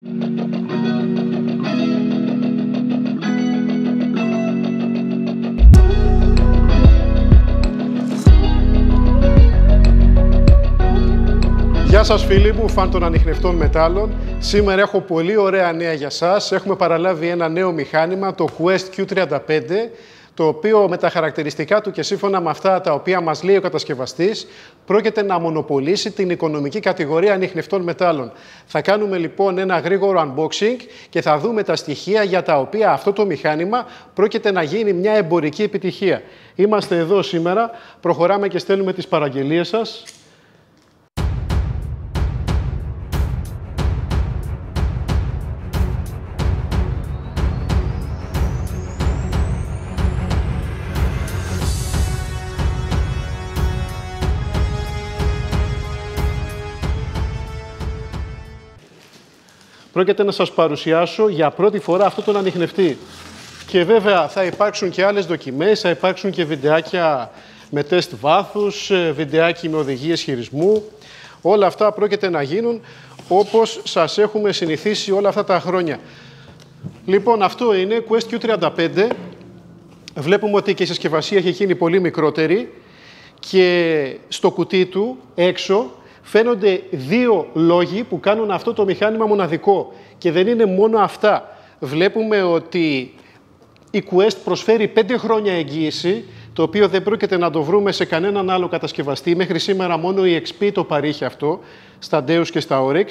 Γεια σας φίλοι μου, φαν των ανιχνευτών μετάλλων. Σήμερα έχω πολύ ωραία νέα για σας. Έχουμε παραλάβει ένα νέο μηχάνημα, το Quest Q35, το οποίο με τα χαρακτηριστικά του και σύμφωνα με αυτά τα οποία μας λέει ο κατασκευαστής, πρόκειται να μονοπολίσει την οικονομική κατηγορία ανιχνευτών μετάλλων. Θα κάνουμε λοιπόν ένα γρήγορο unboxing και θα δούμε τα στοιχεία για τα οποία αυτό το μηχάνημα πρόκειται να γίνει μια εμπορική επιτυχία. Είμαστε εδώ σήμερα, προχωράμε και στέλνουμε τις παραγγελίες σας. Πρόκειται να σας παρουσιάσω για πρώτη φορά αυτόν τον ανιχνευτή. Και βέβαια θα υπάρξουν και άλλες δοκιμές, θα υπάρξουν και βιντεάκια με τεστ βάθους, βιντεάκι με οδηγίες χειρισμού. Όλα αυτά πρόκειται να γίνουν όπως σας έχουμε συνηθίσει όλα αυτά τα χρόνια. Λοιπόν, αυτό είναι Quest Q35. Βλέπουμε ότι και η συσκευασία έχει γίνει πολύ μικρότερη και στο κουτί του έξω φαίνονται δύο λόγοι που κάνουν αυτό το μηχάνημα μοναδικό. Και δεν είναι μόνο αυτά. Βλέπουμε ότι η Quest προσφέρει 5 χρόνια εγγύηση, το οποίο δεν πρόκειται να το βρούμε σε κανέναν άλλο κατασκευαστή. Μέχρι σήμερα μόνο η XP το παρήχε αυτό, στα Deus και στα Oryx.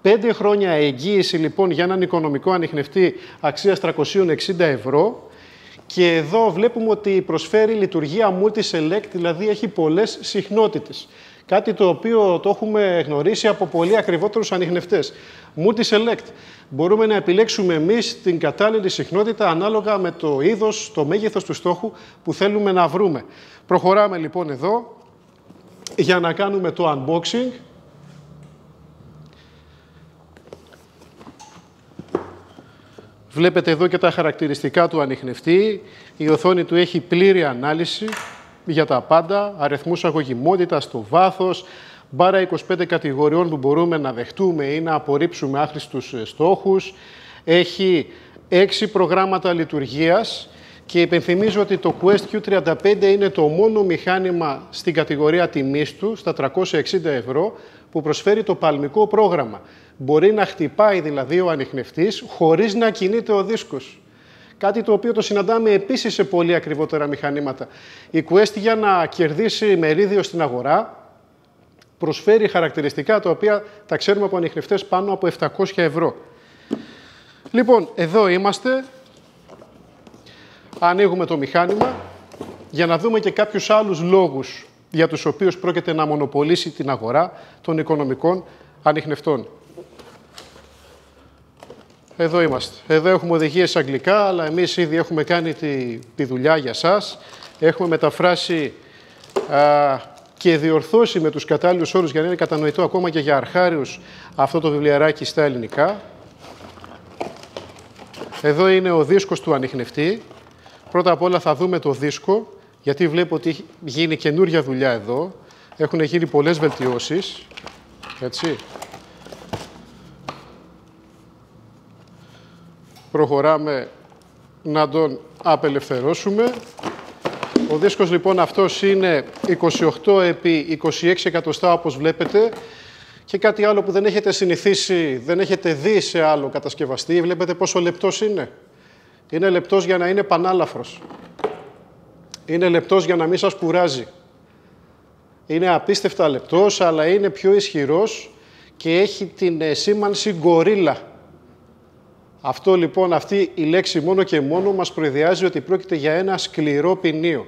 5 χρόνια εγγύηση λοιπόν για έναν οικονομικό ανιχνευτή αξίας 360 ευρώ. Και εδώ βλέπουμε ότι προσφέρει λειτουργία multi-select, δηλαδή έχει πολλές συχνότητες. Κάτι το οποίο το έχουμε γνωρίσει από πολύ ακριβότερους ανιχνευτές. Multi-select. Μπορούμε να επιλέξουμε εμείς την κατάλληλη συχνότητα ανάλογα με το είδος, το μέγεθος του στόχου που θέλουμε να βρούμε. Προχωράμε λοιπόν εδώ για να κάνουμε το unboxing. Βλέπετε εδώ και τα χαρακτηριστικά του ανιχνευτή. Η οθόνη του έχει πλήρη ανάλυση για τα πάντα, αριθμούς αγωγημότητας, το βάθος, μπάρα 25 κατηγοριών που μπορούμε να δεχτούμε ή να απορρίψουμε άχρηστους στόχους. Έχει 6 προγράμματα λειτουργίας και υπενθυμίζω ότι το Quest Q35 είναι το μόνο μηχάνημα στην κατηγορία τιμής του, στα 360 ευρώ, που προσφέρει το παλμικό πρόγραμμα. Μπορεί να χτυπάει δηλαδή ο ανιχνευτής χωρίς να κινείται ο δίσκος. Κάτι το οποίο το συναντάμε επίσης σε πολύ ακριβότερα μηχανήματα. Η Quest για να κερδίσει μερίδιο στην αγορά προσφέρει χαρακτηριστικά τα οποία τα ξέρουμε από ανιχνευτές πάνω από 700 ευρώ. Λοιπόν, εδώ είμαστε. Ανοίγουμε το μηχάνημα για να δούμε και κάποιους άλλους λόγους για τους οποίους πρόκειται να μονοπολίσει την αγορά των οικονομικών ανιχνευτών. Εδώ είμαστε. Εδώ έχουμε οδηγίες αγγλικά, αλλά εμείς ήδη έχουμε κάνει τη δουλειά για σας. Έχουμε μεταφράσει και διορθώσει με τους κατάλληλους όρους για να είναι κατανοητό ακόμα και για αρχάριους αυτό το βιβλιαράκι στα ελληνικά. Εδώ είναι ο δίσκος του ανιχνευτή. Πρώτα απ' όλα θα δούμε το δίσκο, γιατί βλέπω ότι έχει γίνει καινούρια δουλειά εδώ. Έχουν γίνει πολλές βελτιώσεις. Έτσι. Προχωράμε να τον απελευθερώσουμε. Ο δίσκος λοιπόν αυτός είναι 28 επί 26 εκατοστά όπως βλέπετε. Και κάτι άλλο που δεν έχετε συνηθίσει, δεν έχετε δει σε άλλο κατασκευαστή. Βλέπετε πόσο λεπτός είναι. Είναι λεπτός για να είναι πανάλαφρος. Είναι λεπτός για να μην σας κουράζει. Είναι απίστευτα λεπτός, αλλά είναι πιο ισχυρός και έχει την σήμανση Gorilla. Αυτό λοιπόν, αυτή η λέξη μόνο και μόνο μας προειδεάζει ότι πρόκειται για ένα σκληρό ποινίο.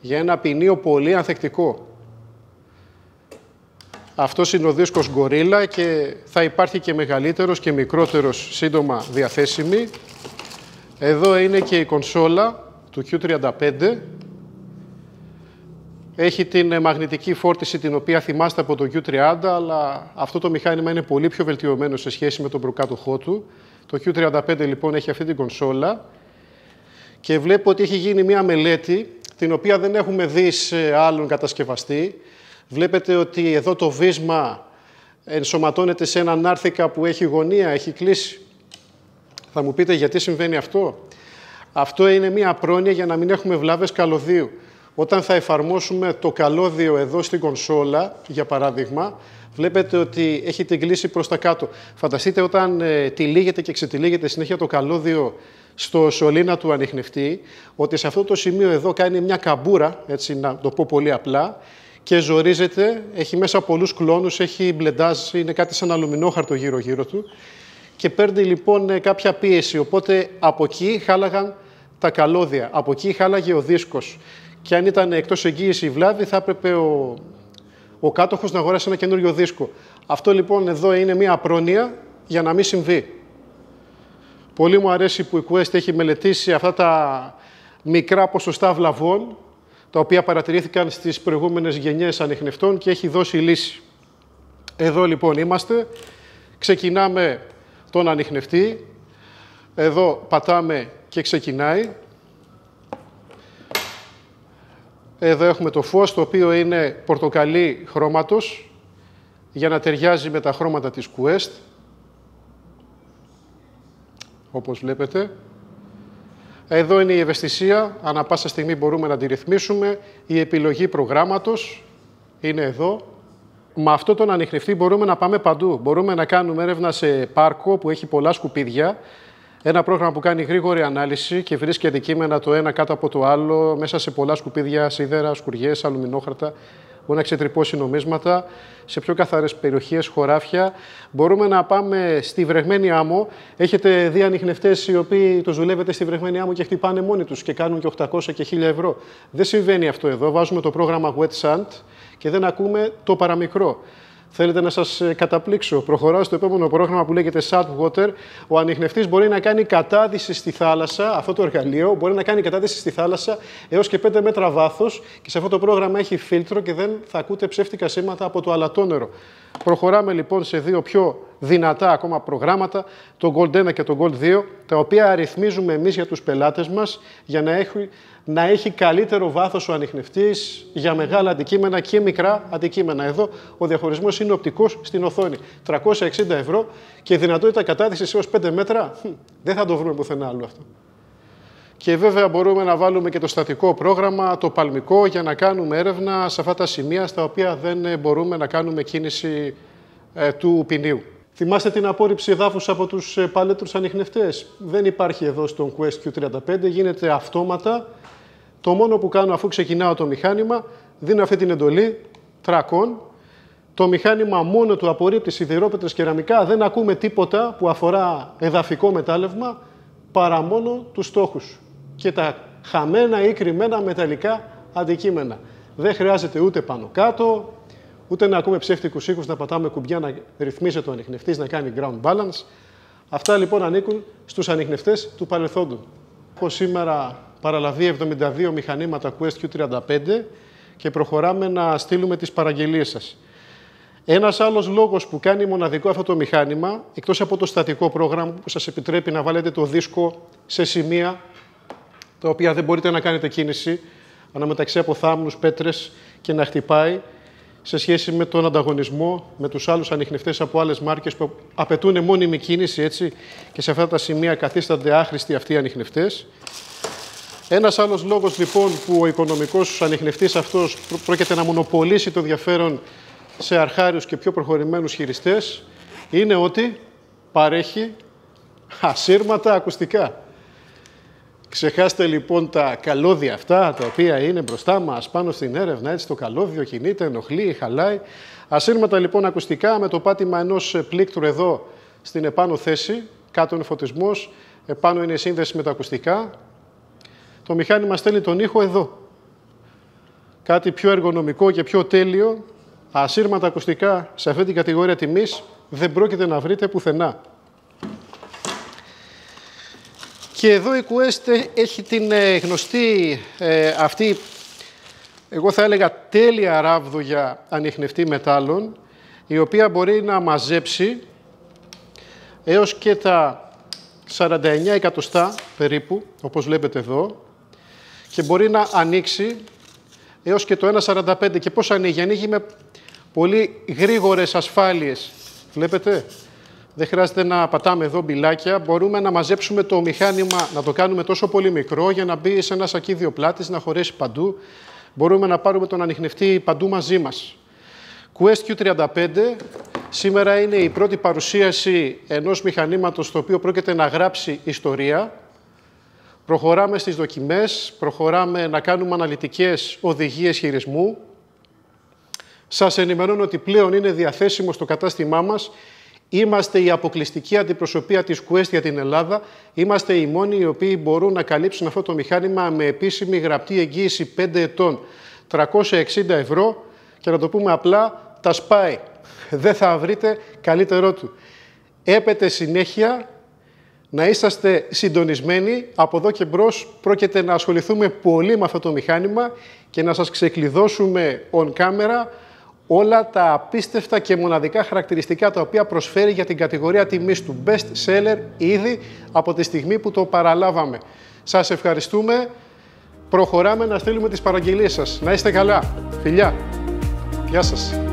Για ένα ποινίο πολύ ανθεκτικό. Αυτός είναι ο δίσκος Gorilla και θα υπάρχει και μεγαλύτερος και μικρότερος σύντομα διαθέσιμη. Εδώ είναι και η κονσόλα του Q35. Έχει την μαγνητική φόρτιση την οποία θυμάστε από το Q30, αλλά αυτό το μηχάνημα είναι πολύ πιο βελτιωμένο σε σχέση με τον προκάτοχό του. Το Q35 λοιπόν έχει αυτή την κονσόλα και βλέπω ότι έχει γίνει μια μελέτη την οποία δεν έχουμε δει σε άλλον κατασκευαστή. Βλέπετε ότι εδώ το βίσμα ενσωματώνεται σε έναν άρθικα που έχει γωνία, έχει κλείσει. Θα μου πείτε γιατί συμβαίνει αυτό. Αυτό είναι μια πρόνοια για να μην έχουμε βλάβες καλωδίου. Όταν θα εφαρμόσουμε το καλώδιο εδώ στην κονσόλα, για παράδειγμα, βλέπετε ότι έχει την κλίση προς τα κάτω. Φανταστείτε όταν τυλίγεται και ξετυλίγεται συνέχεια το καλώδιο στο σωλήνα του ανιχνευτή, ότι σε αυτό το σημείο εδώ κάνει μια καμπούρα, έτσι να το πω πολύ απλά, και ζορίζεται, έχει μέσα πολλούς κλόνους, έχει μπλεντάζ, είναι κάτι σαν αλουμινόχαρτο γύρω-γύρω του και παίρνει λοιπόν κάποια πίεση. Οπότε από εκεί χάλαγαν τα καλώδια, από εκεί χάλαγε ο δίσκος. Και αν ήταν εκτός εγγύηση η βλάβη, θα έπρεπε ο κάτοχος να αγοράσει ένα καινούριο δίσκο. Αυτό λοιπόν εδώ είναι μια πρόνοια για να μην συμβεί. Πολύ μου αρέσει που η Quest έχει μελετήσει αυτά τα μικρά ποσοστά βλαβών, τα οποία παρατηρήθηκαν στις προηγούμενες γενιές ανιχνευτών και έχει δώσει λύση. Εδώ λοιπόν είμαστε, ξεκινάμε τον ανιχνευτή, εδώ πατάμε και ξεκινάει. Εδώ έχουμε το φως, το οποίο είναι πορτοκαλί χρώματος, για να ταιριάζει με τα χρώματα της Quest, όπως βλέπετε. Εδώ είναι η ευαισθησία, ανά πάσα στιγμή μπορούμε να τη ρυθμίσουμε. Η επιλογή προγράμματος είναι εδώ. Με αυτό τον ανιχνευτή μπορούμε να πάμε παντού. Μπορούμε να κάνουμε έρευνα σε πάρκο που έχει πολλά σκουπίδια. Ένα πρόγραμμα που κάνει γρήγορη ανάλυση και βρίσκει αντικείμενα το ένα κάτω από το άλλο, μέσα σε πολλά σκουπίδια, σίδερα, σκουριές, αλουμινόχαρτα. Μπορεί να ξετρυπώσει νομίσματα, σε πιο καθαρές περιοχές, χωράφια. Μπορούμε να πάμε στη βρεγμένη άμμο. Έχετε δει ανιχνευτές οι οποίοι τους δουλεύετε στη βρεγμένη άμμο και χτυπάνε μόνοι τους και κάνουν και 800 και 1000 ευρώ. Δεν συμβαίνει αυτό εδώ. Βάζουμε το πρόγραμμα Wet Sand και δεν ακούμε το παραμικρό. Θέλετε να σας καταπλήξω. Προχωράω στο επόμενο πρόγραμμα που λέγεται Salt Water. Ο ανιχνευτής μπορεί να κάνει κατάδυση στη θάλασσα, αυτό το εργαλείο, μπορεί να κάνει κατάδυση στη θάλασσα έως και 5 μέτρα βάθος και σε αυτό το πρόγραμμα έχει φίλτρο και δεν θα ακούτε ψεύτικα σήματα από το αλατόνερο. Προχωράμε λοιπόν σε δύο πιο δυνατά ακόμα προγράμματα, το Gold 1 και το Gold 2, τα οποία αριθμίζουμε εμείς για τους πελάτες μας για να έχει καλύτερο βάθος ο ανιχνευτής για μεγάλα αντικείμενα και μικρά αντικείμενα. Εδώ ο διαχωρισμός είναι οπτικός στην οθόνη. 360 ευρώ και δυνατότητα κατάδυσης έως 5 μέτρα. Δεν θα το βρούμε πουθενά άλλο αυτό. Και βέβαια μπορούμε να βάλουμε και το στατικό πρόγραμμα, το παλμικό, για να κάνουμε έρευνα σε αυτά τα σημεία στα οποία δεν μπορούμε να κάνουμε κίνηση του ποινίου. Θυμάστε την απόρριψη εδάφους από τους παλέτρους ανιχνευτές. Δεν υπάρχει εδώ στον Quest Q35, γίνεται αυτόματα. Το μόνο που κάνω αφού ξεκινάω το μηχάνημα, δίνω αυτή την εντολή, τρακών. Το μηχάνημα μόνο του απορρίπτει σιδηρόπετρες κεραμικά, δεν ακούμε τίποτα που αφορά εδαφικό μετάλλευμα, παρά μόνο τους στόχους και τα χαμένα ή κρυμμένα μεταλλικά αντικείμενα. Δεν χρειάζεται ούτε πάνω κάτω, ούτε να ακούμε ψεύτικους ήχους, να πατάμε κουμπιά, να ρυθμίζεται ο ανιχνευτής, να κάνει ground balance. Αυτά λοιπόν ανήκουν στους ανιχνευτές του παρελθόντου. Έχω σήμερα παραλαβεί 72 μηχανήματα Quest Q35 και προχωράμε να στείλουμε τις παραγγελίες σας. Ένας άλλος λόγος που κάνει μοναδικό αυτό το μηχάνημα, εκτός από το στατικό πρόγραμμα που σας επιτρέπει να βάλετε το δίσκο σε σημεία τα οποία δεν μπορείτε να κάνετε κίνηση, αναμεταξύ από θάμνους, πέτρες και να χτυπάει, σε σχέση με τον ανταγωνισμό με τους άλλους ανιχνευτές από άλλες μάρκες που απαιτούν μόνιμη κίνηση, έτσι, και σε αυτά τα σημεία καθίστανται άχρηστοι αυτοί οι ανιχνευτές. Ένας άλλος λόγος λοιπόν που ο οικονομικός ανιχνευτής αυτός πρόκειται να μονοπολίσει το ενδιαφέρον σε αρχάριους και πιο προχωρημένους χειριστές είναι ότι παρέχει ασύρματα ακουστικά. Ξεχάστε λοιπόν τα καλώδια αυτά, τα οποία είναι μπροστά μας πάνω στην έρευνα, έτσι το καλώδιο κινείται, ενοχλεί, χαλάει. Ασύρματα λοιπόν ακουστικά με το πάτημα ενός πλήκτρου εδώ στην επάνω θέση, κάτω είναι φωτισμός, επάνω είναι η σύνδεση με τα ακουστικά. Το μηχάνημα στέλνει τον ήχο εδώ. Κάτι πιο εργονομικό και πιο τέλειο, ασύρματα ακουστικά σε αυτή την κατηγορία τιμής δεν πρόκειται να βρείτε πουθενά. Και εδώ η Quest έχει την γνωστή αυτή, εγώ θα έλεγα τέλεια ράβδο για ανιχνευτή μετάλλων, η οποία μπορεί να μαζέψει έως και τα 49 εκατοστά περίπου, όπως βλέπετε εδώ, και μπορεί να ανοίξει έως και το 1,45. Και πώς ανοίγει? Ανοίγει με πολύ γρήγορες ασφάλειες. Βλέπετε, δεν χρειάζεται να πατάμε εδώ μπιλάκια. Μπορούμε να μαζέψουμε το μηχάνημα, να το κάνουμε τόσο πολύ μικρό για να μπει σε ένα σακίδιο πλάτης, να χωρέσει παντού. Μπορούμε να πάρουμε τον ανιχνευτή παντού μαζί μας. Quest Q35 σήμερα είναι η πρώτη παρουσίαση ενός μηχανήματος το οποίο πρόκειται να γράψει ιστορία. Προχωράμε στις δοκιμές, προχωράμε να κάνουμε αναλυτικές οδηγίες χειρισμού. Σας ενημερώνω ότι πλέον είναι διαθέσιμο στο κατάστημά μας. Είμαστε η αποκλειστική αντιπροσωπεία της Quest για την Ελλάδα. Είμαστε οι μόνοι οι οποίοι μπορούν να καλύψουν αυτό το μηχάνημα με επίσημη γραπτή εγγύηση 5 ετών, 360 ευρώ και να το πούμε απλά, τα σπάει. Δεν θα βρείτε καλύτερό του. Έπεται συνέχεια να είσαστε συντονισμένοι. Από εδώ και μπρος πρόκειται να ασχοληθούμε πολύ με αυτό το μηχάνημα και να σας ξεκλειδώσουμε on camera όλα τα απίστευτα και μοναδικά χαρακτηριστικά τα οποία προσφέρει για την κατηγορία τιμής του best seller ήδη από τη στιγμή που το παραλάβαμε. Σας ευχαριστούμε. Προχωράμε να στείλουμε τις παραγγελίες σας. Να είστε καλά. Φιλιά. Γεια σας.